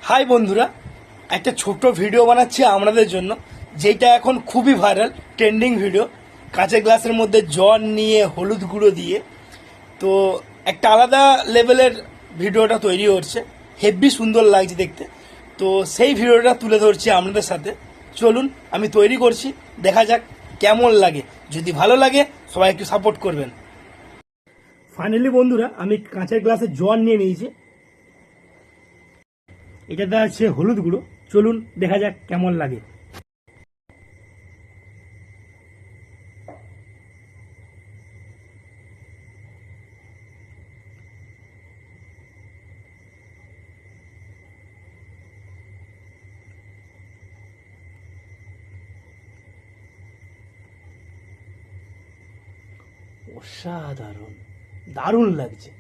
High বন্ধুরা, একটা ছোট্ট ভিডিও বানাচ্ছি আপনাদের জন্য, যেটা এখন খুবই ভাইরাল ট্রেন্ডিং ভিডিও। কাঁচের গ্লাসের মধ্যে জল নিয়ে হলুদ গুঁড়ো দিয়ে তো একটা আলাদা লেভেলের ভিডিওটা তৈরি হচ্ছে, হেভি সুন্দর লাগছে দেখতে। তো সেই ভিডিওটা তুলে ধরছি আপনাদের সাথে। চলুন আমি তৈরি করছি, দেখা যাক কেমন লাগে। যদি ভালো লাগে সবাই একটু সাপোর্ট করবেন। ফাইনালি বন্ধুরা, আমি কাঁচের গ্লাসে জল নিয়ে নিয়েছি, এটাতে আছে হলুদ গুঁড়ো। চলুন দেখা যাক কেমন লাগে। অসাধারণ, দারুণ লাগছে।